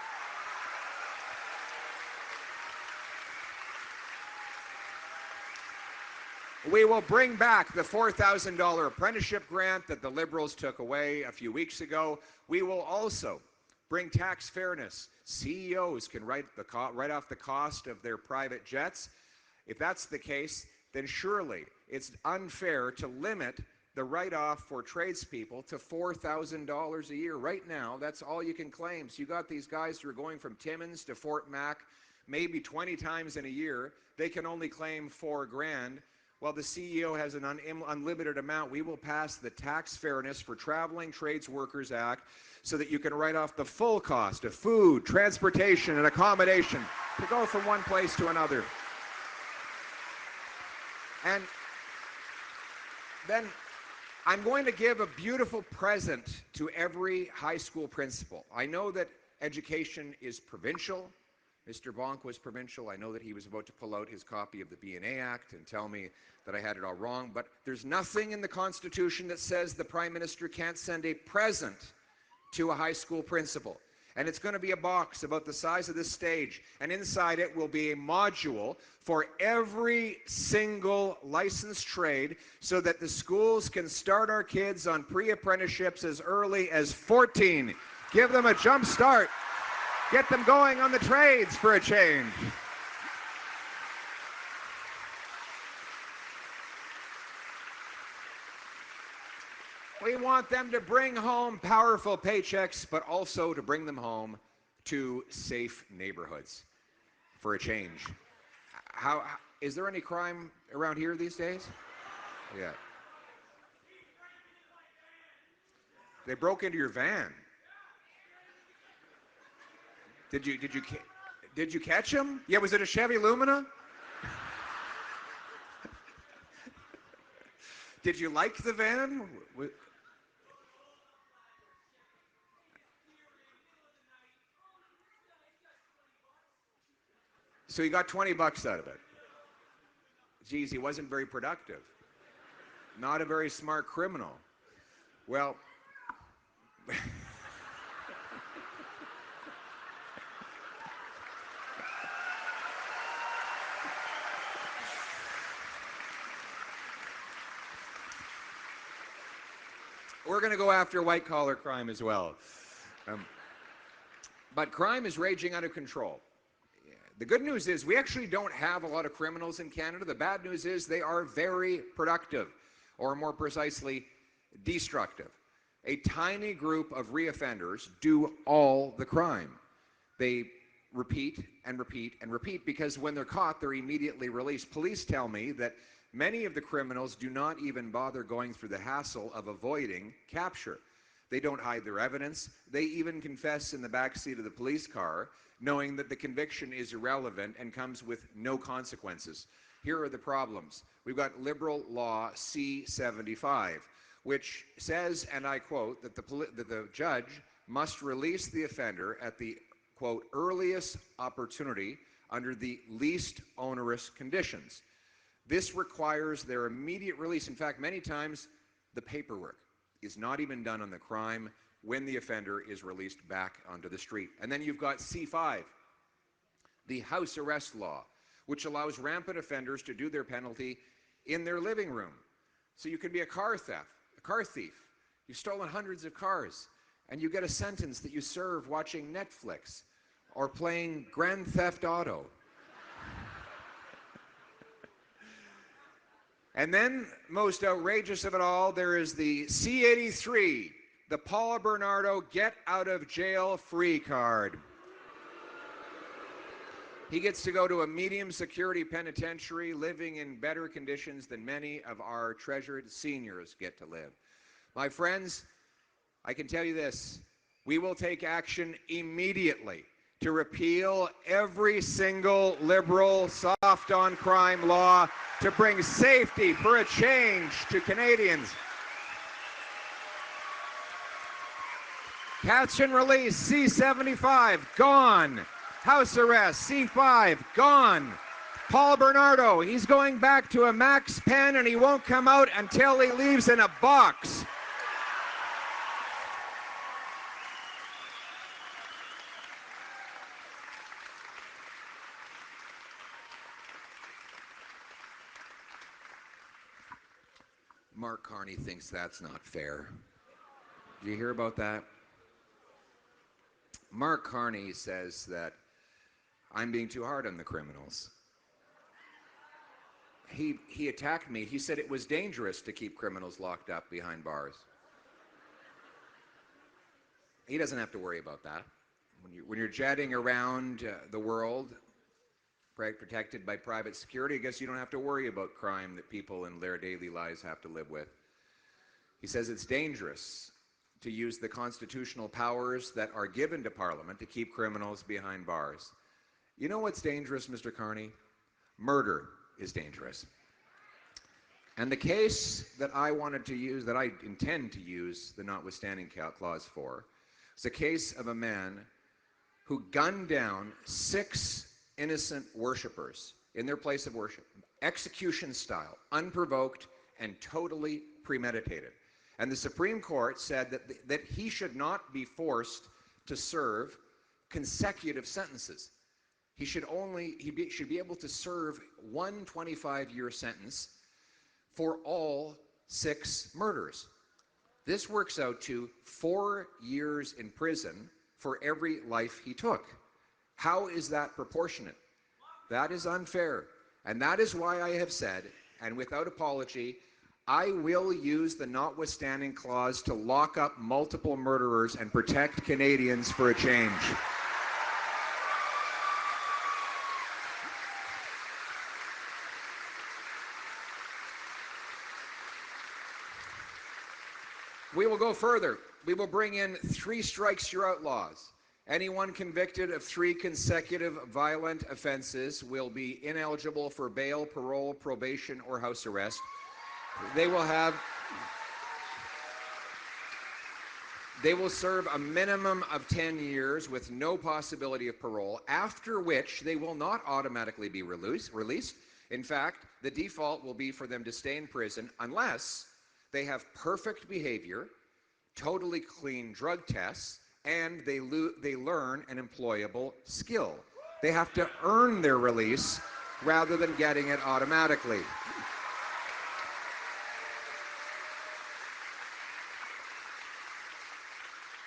Speaker 5: We will bring back the $4,000 apprenticeship grant that the Liberals took away a few weeks ago. We will also bring tax fairness. CEOs can write off the cost of their private jets. If that's the case, then surely it's unfair to limit the write-off for tradespeople to $4,000 a year. Right now, that's all you can claim. So you got these guys who are going from Timmins to Fort Mac maybe 20 times in a year. They can only claim $4,000. While the CEO has an unlimited amount, we will pass the Tax Fairness for Traveling Trades Workers Act so that you can write off the full cost of food, transportation, and accommodation to go from one place to another. And then I'm going to give a beautiful present to every high school principal. I know that education is provincial. Mr. Bonk was provincial. I know that he was about to pull out his copy of the B&A Act and tell me that I had it all wrong. But there's nothing in the Constitution that says the Prime Minister can't send a present to a high school principal. And it's going to be a box about the size of this stage. And inside it will be a module for every single licensed trade so that the schools can start our kids on pre-apprenticeships as early as 14. Give them a jump start. Get them going on the trades for a change. We want them to bring home powerful paychecks, but also to bring them home to safe neighborhoods for a change. Is there any crime around here these days? Yeah. They broke into your van. Did you catch him? Yeah, was it a Chevy Lumina? Did you like the van? So you got 20 bucks out of it. Geez, he wasn't very productive. Not a very smart criminal. Well, we're going to go after white-collar crime as well. But crime is raging out of control. The good news is we actually don't have a lot of criminals in Canada. The bad news is they are very productive, or more precisely, destructive. A tiny group of reoffenders do all the crime. They repeat and repeat and repeat because when they're caught, they're immediately released. Police tell me that many of the criminals do not even bother going through the hassle of avoiding capture. They don't hide their evidence. They even confess in the backseat of the police car, knowing that the conviction is irrelevant and comes with no consequences. Here are the problems. We've got Liberal Law C-75, which says, and I quote, that the judge must release the offender at the, quote, earliest opportunity under the least onerous conditions. This requires their immediate release. In fact, many times the paperwork is not even done on the crime when the offender is released back onto the street. And then you've got C5, the house arrest law, which allows rampant offenders to do their penalty in their living room. So you can be a car thief. You've stolen hundreds of cars, and you get a sentence that you serve watching Netflix or playing Grand Theft Auto. And then, most outrageous of it all, there is the C-83, the Paul Bernardo get out of jail free card. He gets to go to a medium security penitentiary living in better conditions than many of our treasured seniors get to live. My friends, I can tell you this, we will take action immediately to repeal every single Liberal soft-on-crime law to bring safety for a change to Canadians. Catch and release, C-75, gone. House arrest, C-5, gone. Paul Bernardo, he's going back to a max pen and he won't come out until he leaves in a box. Mark Carney thinks that's not fair. Did you hear about that? Mark Carney says that I'm being too hard on the criminals. He attacked me. He said it was dangerous to keep criminals locked up behind bars. He doesn't have to worry about that. When you're jetting around the world, protected by private security, I guess you don't have to worry about crime that people in their daily lives have to live with. He says it's dangerous to use the constitutional powers that are given to Parliament to keep criminals behind bars. You know what's dangerous, Mr. Carney? Murder is dangerous. And the case that I wanted to use, that I intend to use the notwithstanding clause for, is a case of a man who gunned down 6 innocent worshippers in their place of worship, execution style, unprovoked and totally premeditated. And the Supreme Court said that he should not be forced to serve consecutive sentences. He should be able to serve one 25-year sentence for all 6 murders. This works out to 4 years in prison for every life he took. How is that proportionate? That is unfair. And that is why I have said, and without apology, I will use the notwithstanding clause to lock up multiple murderers and protect Canadians for a change. We will go further. We will bring in 3 strikes you're outlaws. Anyone convicted of 3 consecutive violent offenses will be ineligible for bail, parole, probation, or house arrest. They will serve a minimum of 10 years with no possibility of parole, after which they will not automatically be released. In fact, the default will be for them to stay in prison unless they have perfect behavior, totally clean drug tests, and they learn an employable skill. They have to earn their release rather than getting it automatically.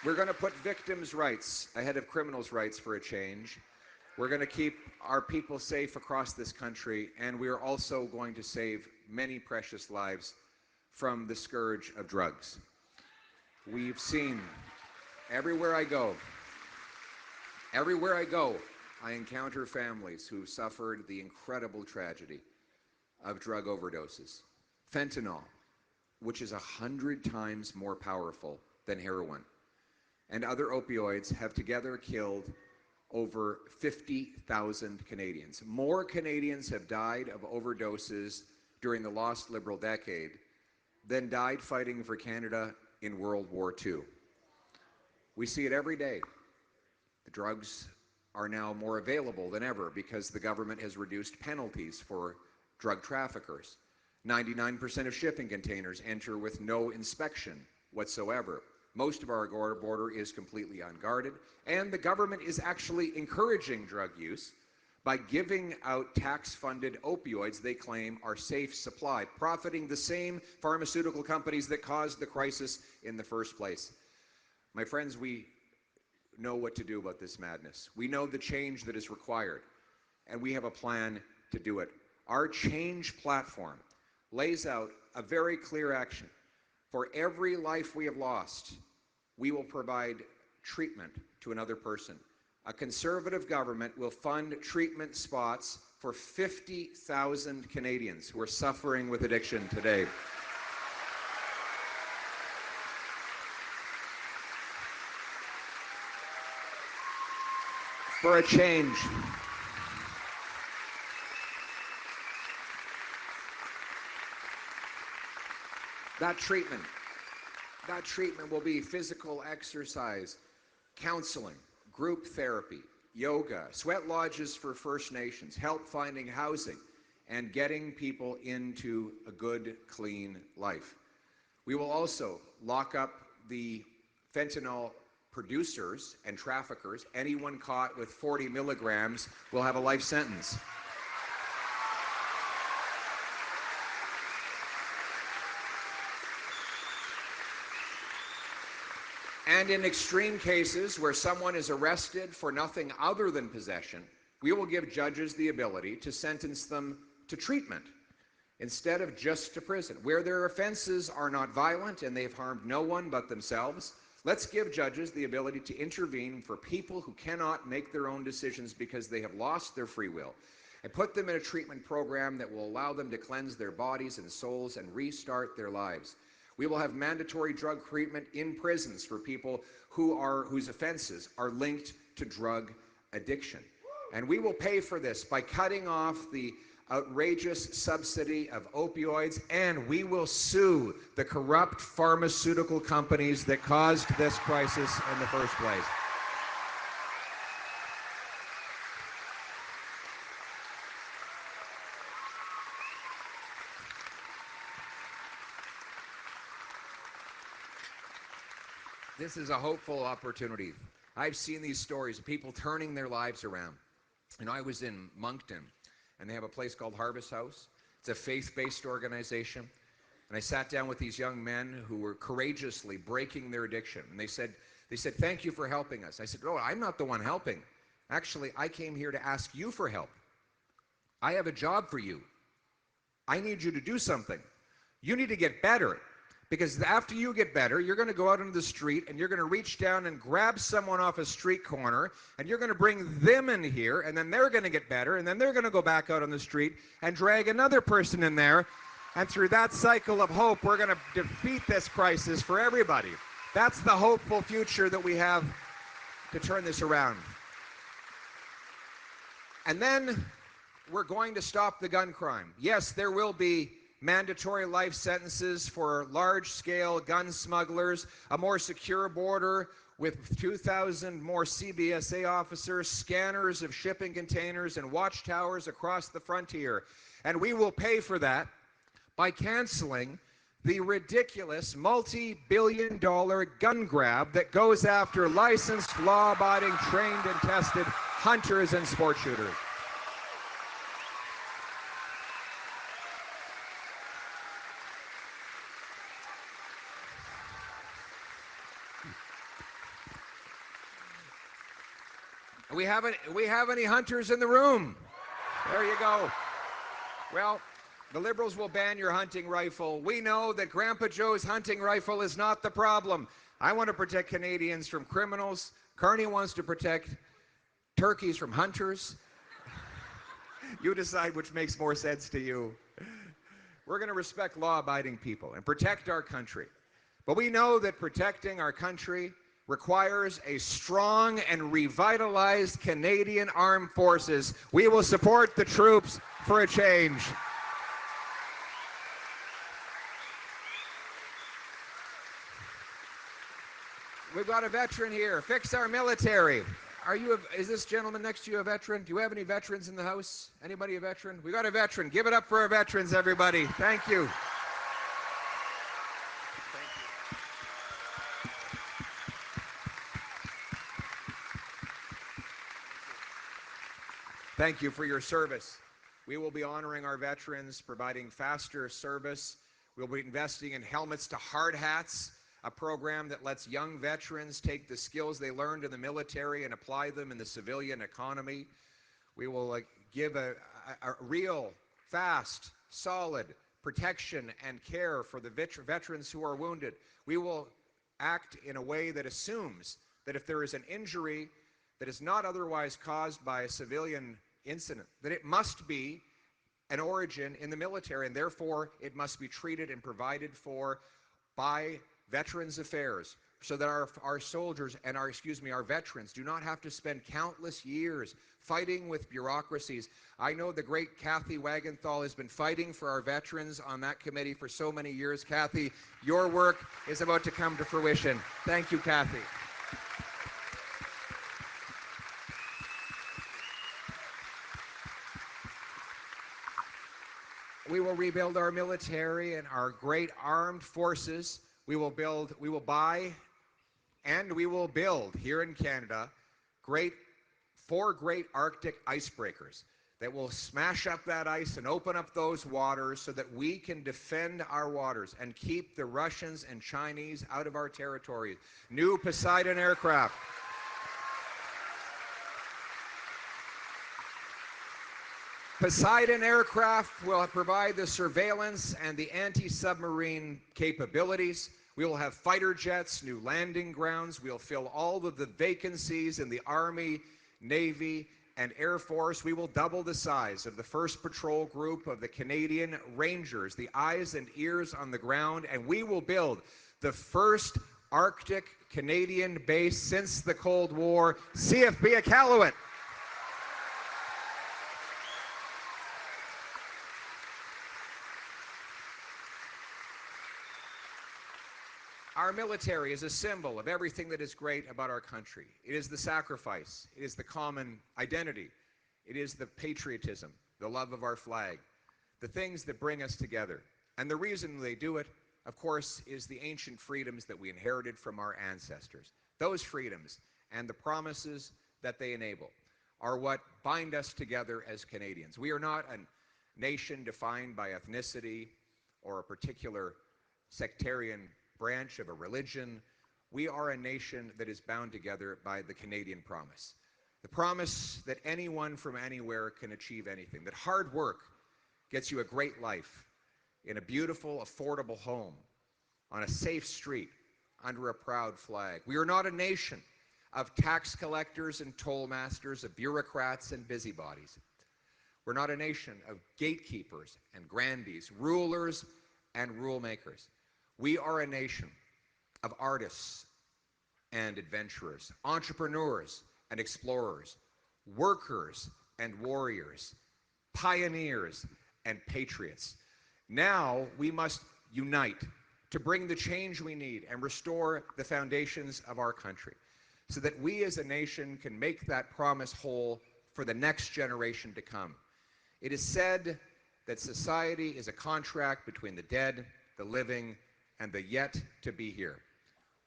Speaker 5: We're going to put victims' rights ahead of criminals' rights for a change. We're going to keep our people safe across this country, and we are also going to save many precious lives from the scourge of drugs. We've seen everywhere I go, I encounter families who suffered the incredible tragedy of drug overdoses. Fentanyl, which is 100 times more powerful than heroin, and other opioids have together killed over 50,000 Canadians. More Canadians have died of overdoses during the lost Liberal decade than died fighting for Canada in World War II. We see it every day. The drugs are now more available than ever because the government has reduced penalties for drug traffickers. 99% of shipping containers enter with no inspection whatsoever. Most of our border is completely unguarded, and the government is actually encouraging drug use by giving out tax-funded opioids they claim are safe supply, profiting the same pharmaceutical companies that caused the crisis in the first place. My friends, we know what to do about this madness. We know the change that is required, and we have a plan to do it. Our change platform lays out a very clear action. For every life we have lost, we will provide treatment to another person. A Conservative government will fund treatment spots for 50,000 Canadians who are suffering with addiction today. for a change. That treatment will be physical exercise, counseling, group therapy, yoga, sweat lodges for First Nations, help finding housing, and getting people into a good, clean life. We will also lock up the fentanyl producers and traffickers. Anyone caught with 40 milligrams will have a life sentence. And in extreme cases where someone is arrested for nothing other than possession, we will give judges the ability to sentence them to treatment instead of just to prison. Where their offenses are not violent and they've harmed no one but themselves, let's give judges the ability to intervene for people who cannot make their own decisions because they have lost their free will, and put them in a treatment program that will allow them to cleanse their bodies and souls and restart their lives. We will have mandatory drug treatment in prisons for people whose offenses are linked to drug addiction. And we will pay for this by cutting off the outrageous subsidy of opioids, and we will sue the corrupt pharmaceutical companies that caused this crisis in the first place. This is a hopeful opportunity. I've seen these stories of people turning their lives around. You know, I was in Moncton, and they have a place called Harvest House. It's a faith-based organization. And I sat down with these young men who were courageously breaking their addiction. And they said, thank you for helping us. I said, oh, I'm not the one helping. Actually, I came here to ask you for help. I have a job for you. I need you to do something. You need to get better. Because after you get better, you're going to go out into the street and you're going to reach down and grab someone off a street corner and you're going to bring them in here, and then they're going to get better, and then they're going to go back out on the street and drag another person in there. And through that cycle of hope, we're going to defeat this crisis for everybody. That's the hopeful future that we have to turn this around. And then we're going to stop the gun crime. Yes, there will be mandatory life sentences for large-scale gun smugglers, a more secure border with 2,000 more CBSA officers, scanners of shipping containers, and watchtowers across the frontier. And we will pay for that by canceling the ridiculous multi-billion-dollar gun grab that goes after licensed, law-abiding, trained, and tested hunters and sport shooters. We have any hunters in the room? There you go. Well, the Liberals will ban your hunting rifle. We know that Grandpa Joe's hunting rifle is not the problem. I want to protect Canadians from criminals. Carney wants to protect turkeys from hunters. You decide which makes more sense to you. We're going to respect law-abiding people and protect our country. But we know that protecting our country requires a strong and revitalized Canadian Armed Forces. We will support the troops for a change. We've got a veteran here. Fix our military. Is this gentleman next to you a veteran? Do you have any veterans in the house? Anybody a veteran? We got a veteran. Give it up for our veterans, everybody. Thank you. Thank you for your service. We will be honoring our veterans, providing faster service. We'll be investing in helmets to hard hats, a program that lets young veterans take the skills they learned in the military and apply them in the civilian economy. We will give a real, fast, solid protection and care for the veterans who are wounded. We will act in a way that assumes that if there is an injury that is not otherwise caused by a civilian incident, that it must be an origin in the military, and therefore it must be treated and provided for by Veterans Affairs, so that our soldiers and our veterans do not have to spend countless years fighting with bureaucracies. I know the great Kathy Wagenthal has been fighting for our veterans on that committee for so many years. Kathy, your work is about to come to fruition. Thank you, Kathy. We will rebuild our military and our great armed forces. We will buy, and we will build here in Canada four great Arctic icebreakers that will smash up that ice and open up those waters so that we can defend our waters and keep the Russians and Chinese out of our territory. New Poseidon aircraft. Poseidon aircraft will provide the surveillance and the anti-submarine capabilities. We will have fighter jets, new landing grounds. We'll fill all of the vacancies in the Army, Navy, and Air Force. We will double the size of the 1st Patrol Group of the Canadian Rangers, the eyes and ears on the ground, and we will build the first Arctic Canadian base since the Cold War, CFB Iqaluit. Our military is a symbol of everything that is great about our country. It is the sacrifice. It is the common identity. It is the patriotism, the love of our flag, the things that bring us together. And the reason they do it, of course, is the ancient freedoms that we inherited from our ancestors. Those freedoms and the promises that they enable are what bind us together as Canadians. We are not a nation defined by ethnicity or a particular sectarian branch of a religion. We are a nation that is bound together by the Canadian promise. The promise that anyone from anywhere can achieve anything, that hard work gets you a great life in a beautiful, affordable home, on a safe street, under a proud flag. We are not a nation of tax collectors and toll masters, of bureaucrats and busybodies. We're not a nation of gatekeepers and grandees, rulers and rule makers. We are a nation of artists and adventurers, entrepreneurs and explorers, workers and warriors, pioneers and patriots. Now we must unite to bring the change we need and restore the foundations of our country so that we as a nation can make that promise whole for the next generation to come. It is said that society is a contract between the dead, the living, and the yet to be here.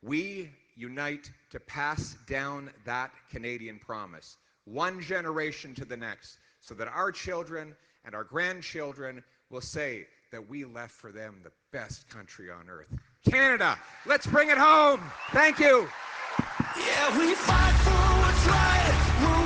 Speaker 5: We unite to pass down that Canadian promise, one generation to the next, so that our children and our grandchildren will say that we left for them the best country on earth. Canada, let's bring it home. Thank you.
Speaker 3: Yeah, we fight for what's right. We're